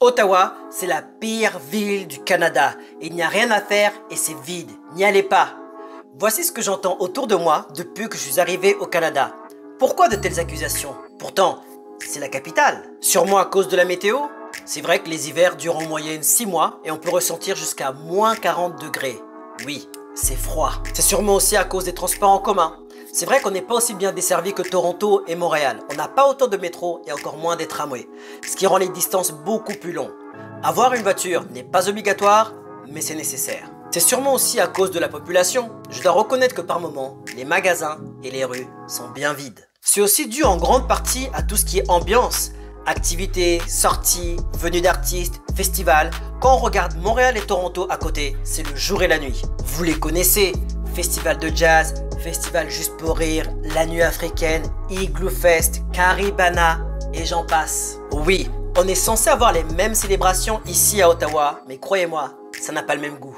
Ottawa, c'est la pire ville du Canada. Il n'y a rien à faire et c'est vide. N'y allez pas. Voici ce que j'entends autour de moi depuis que je suis arrivé au Canada. Pourquoi de telles accusations? Pourtant, c'est la capitale. Sûrement à cause de la météo? C'est vrai que les hivers durent en moyenne 6 mois et on peut ressentir jusqu'à moins 40 degrés. Oui, c'est froid. C'est sûrement aussi à cause des transports en commun. C'est vrai qu'on n'est pas aussi bien desservi que Toronto et Montréal. On n'a pas autant de métro et encore moins des tramways, ce qui rend les distances beaucoup plus longues. Avoir une voiture n'est pas obligatoire, mais c'est nécessaire. C'est sûrement aussi à cause de la population. Je dois reconnaître que par moments, les magasins et les rues sont bien vides. C'est aussi dû en grande partie à tout ce qui est ambiance. Activités, sorties, venues d'artistes, festivals. Quand on regarde Montréal et Toronto à côté, c'est le jour et la nuit. Vous les connaissez, festival de jazz, festival juste pour rire, la nuit africaine, Igloo Fest, Caribana et j'en passe. Oui, on est censé avoir les mêmes célébrations ici à Ottawa, mais croyez-moi, ça n'a pas le même goût.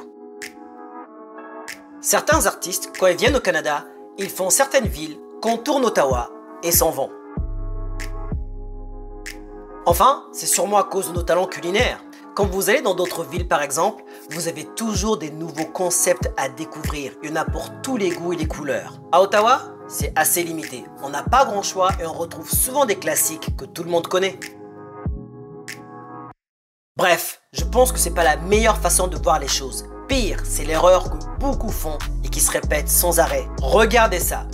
Certains artistes, quand ils viennent au Canada, ils font certaines villes, contournent Ottawa et s'en vont. Enfin, c'est sûrement à cause de nos talents culinaires. Quand vous allez dans d'autres villes par exemple, vous avez toujours des nouveaux concepts à découvrir. Il y en a pour tous les goûts et les couleurs. À Ottawa, c'est assez limité. On n'a pas grand choix et on retrouve souvent des classiques que tout le monde connaît. Bref, je pense que c'est pas la meilleure façon de voir les choses. Pire, c'est l'erreur que beaucoup font et qui se répète sans arrêt. Regardez ça.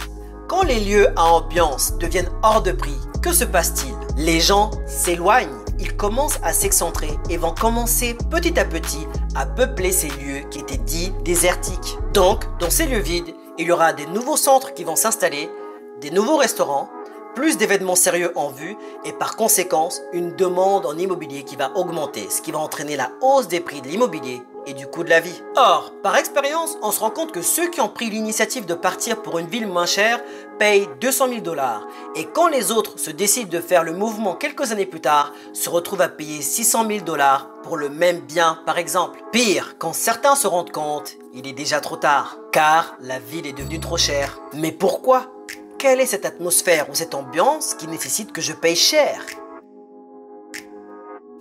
Quand les lieux à ambiance deviennent hors de prix, que se passe-t-il? Les gens s'éloignent. Ils commencent à s'excentrer et vont commencer petit à petit à peupler ces lieux qui étaient dits désertiques. Donc, dans ces lieux vides, il y aura des nouveaux centres qui vont s'installer, des nouveaux restaurants, plus d'événements sérieux en vue et par conséquence, une demande en immobilier qui va augmenter, ce qui va entraîner la hausse des prix de l'immobilier et du coût de la vie. Or, par expérience, on se rend compte que ceux qui ont pris l'initiative de partir pour une ville moins chère payent 200 000 $. Et quand les autres se décident de faire le mouvement quelques années plus tard, se retrouvent à payer 600 000 $ pour le même bien par exemple. Pire, quand certains se rendent compte, il est déjà trop tard, car la ville est devenue trop chère. Mais pourquoi? Quelle est cette atmosphère ou cette ambiance qui nécessite que je paye cher?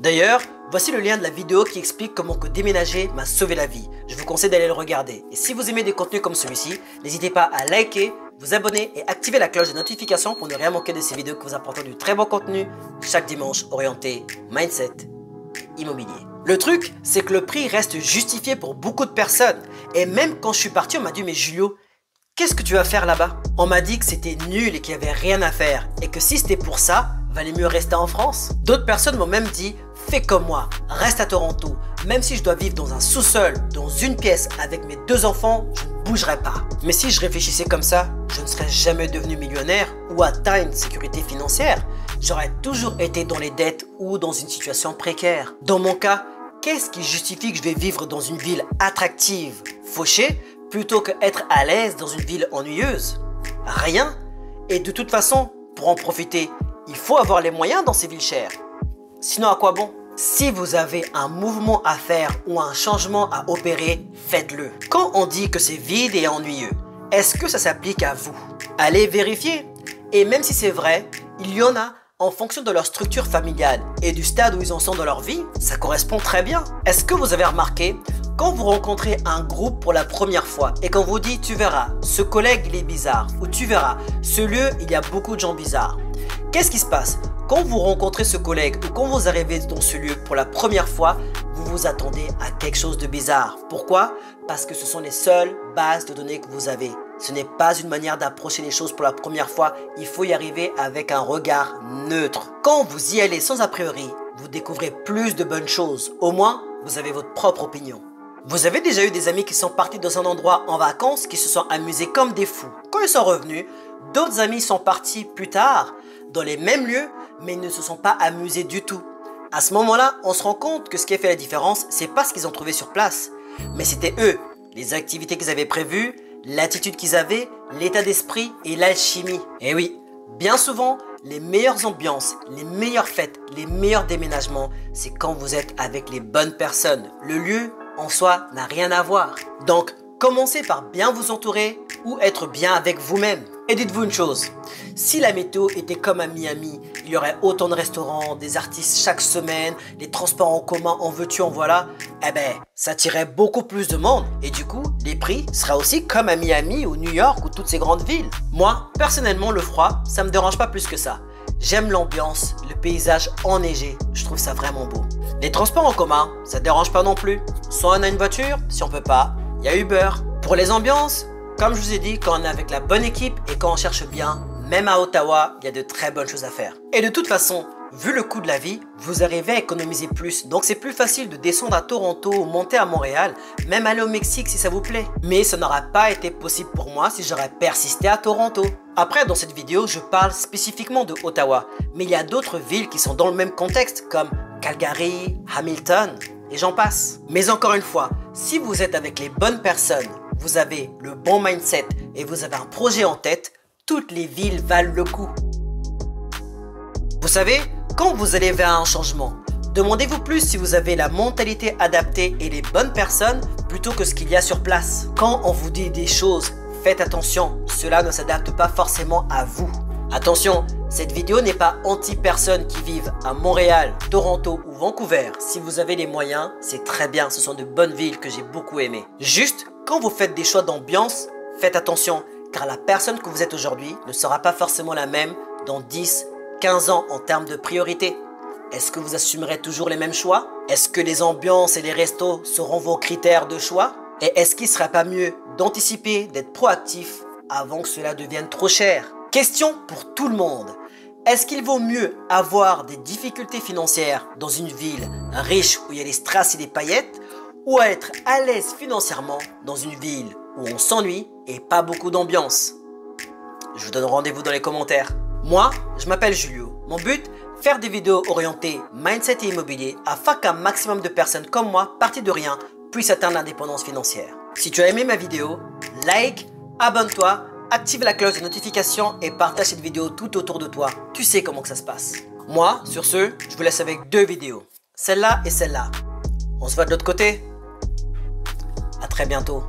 D'ailleurs, voici le lien de la vidéo qui explique comment que déménager m'a sauvé la vie. Je vous conseille d'aller le regarder. Et si vous aimez des contenus comme celui-ci, n'hésitez pas à liker, vous abonner et activer la cloche de notification pour ne rien manquer de ces vidéos qui vous apportent du très bon contenu chaque dimanche orienté mindset et immobilier. Le truc, c'est que le prix reste justifié pour beaucoup de personnes. Et même quand je suis parti, on m'a dit « Mais Julio, qu'est-ce que tu vas faire là-bas ?» On m'a dit que c'était nul et qu'il n'y avait rien à faire. Et que si c'était pour ça, valait mieux rester en France. D'autres personnes m'ont même dit « Fais comme moi, reste à Toronto. Même si je dois vivre dans un sous-sol, dans une pièce avec mes 2 enfants, je ne bougerai pas. » Mais si je réfléchissais comme ça, je ne serais jamais devenu millionnaire ou atteint une sécurité financière. J'aurais toujours été dans les dettes ou dans une situation précaire. Dans mon cas, qu'est-ce qui justifie que je vais vivre dans une ville attractive, fauchée, plutôt qu'être à l'aise dans une ville ennuyeuse? Rien. Et de toute façon, pour en profiter, il faut avoir les moyens dans ces villes chères. Sinon, à quoi bon? Si vous avez un mouvement à faire ou un changement à opérer, faites-le. Quand on dit que c'est vide et ennuyeux, est-ce que ça s'applique à vous? Allez vérifier. Et même si c'est vrai, il y en a, en fonction de leur structure familiale et du stade où ils en sont dans leur vie, ça correspond très bien. Est-ce que vous avez remarqué, quand vous rencontrez un groupe pour la première fois et qu'on vous dit « tu verras, ce collègue il est bizarre » ou « tu verras, ce lieu il y a beaucoup de gens bizarres », qu'est-ce qui se passe? Quand vous rencontrez ce collègue ou quand vous arrivez dans ce lieu pour la première fois, vous vous attendez à quelque chose de bizarre. Pourquoi? Parce que ce sont les seules bases de données que vous avez. Ce n'est pas une manière d'approcher les choses pour la première fois, il faut y arriver avec un regard neutre. Quand vous y allez sans a priori, vous découvrez plus de bonnes choses. Au moins, vous avez votre propre opinion. Vous avez déjà eu des amis qui sont partis dans un endroit en vacances, qui se sont amusés comme des fous. Quand ils sont revenus, d'autres amis sont partis plus tard, dans les mêmes lieux, mais ils ne se sont pas amusés du tout. À ce moment-là, on se rend compte que ce qui a fait la différence, c'est pas ce qu'ils ont trouvé sur place, mais c'était eux, les activités qu'ils avaient prévues, l'attitude qu'ils avaient, l'état d'esprit et l'alchimie. Et oui, bien souvent, les meilleures ambiances, les meilleures fêtes, les meilleurs déménagements, c'est quand vous êtes avec les bonnes personnes. Le lieu, en soi, n'a rien à voir. Donc, commencez par bien vous entourer ou être bien avec vous-même. Et dites-vous une chose, si la météo était comme à Miami, il y aurait autant de restaurants, des artistes chaque semaine, les transports en commun en veux-tu en voilà, eh ben ça attirerait beaucoup plus de monde et du coup les prix seraient aussi comme à Miami ou New York ou toutes ces grandes villes. Moi, personnellement le froid, ça me dérange pas plus que ça. J'aime l'ambiance, le paysage enneigé, je trouve ça vraiment beau. Les transports en commun, ça te dérange pas non plus. Soit on a une voiture, si on peut pas, il y a Uber. Pour les ambiances, comme je vous ai dit, quand on est avec la bonne équipe et quand on cherche bien, même à Ottawa, il y a de très bonnes choses à faire. Et de toute façon, vu le coût de la vie, vous arrivez à économiser plus. Donc c'est plus facile de descendre à Toronto ou monter à Montréal, même aller au Mexique si ça vous plaît. Mais ça n'aura pas été possible pour moi si j'aurais persisté à Toronto. Après, dans cette vidéo, je parle spécifiquement de Ottawa. Mais il y a d'autres villes qui sont dans le même contexte, comme Calgary, Hamilton, et j'en passe. Mais encore une fois, si vous êtes avec les bonnes personnes, vous avez le bon mindset et vous avez un projet en tête, toutes les villes valent le coup. Vous savez, quand vous allez vers un changement, demandez-vous plus si vous avez la mentalité adaptée et les bonnes personnes plutôt que ce qu'il y a sur place. Quand on vous dit des choses, faites attention, cela ne s'adapte pas forcément à vous. Attention, cette vidéo n'est pas anti-personnes qui vivent à Montréal, Toronto ou Vancouver. Si vous avez les moyens, c'est très bien, ce sont de bonnes villes que j'ai beaucoup aimées. Juste, quand vous faites des choix d'ambiance, faites attention, car la personne que vous êtes aujourd'hui ne sera pas forcément la même dans 10, 15 ans en termes de priorité. Est-ce que vous assumerez toujours les mêmes choix? Est-ce que les ambiances et les restos seront vos critères de choix? Et est-ce qu'il ne serait pas mieux d'anticiper, d'être proactif avant que cela devienne trop cher? Question pour tout le monde. Est-ce qu'il vaut mieux avoir des difficultés financières dans une ville riche où il y a des strass et des paillettes ou être à l'aise financièrement dans une ville où on s'ennuie et pas beaucoup d'ambiance? Je vous donne rendez-vous dans les commentaires. Moi, je m'appelle Julio. Mon but, faire des vidéos orientées mindset et immobilier afin qu'un maximum de personnes comme moi, parties de rien, puissent atteindre l'indépendance financière. Si tu as aimé ma vidéo, like, abonne-toi, active la cloche de notification et partage cette vidéo tout autour de toi. Tu sais comment que ça se passe. Moi, sur ce, je vous laisse avec deux vidéos. Celle-là et celle-là. On se voit de l'autre côté. À très bientôt.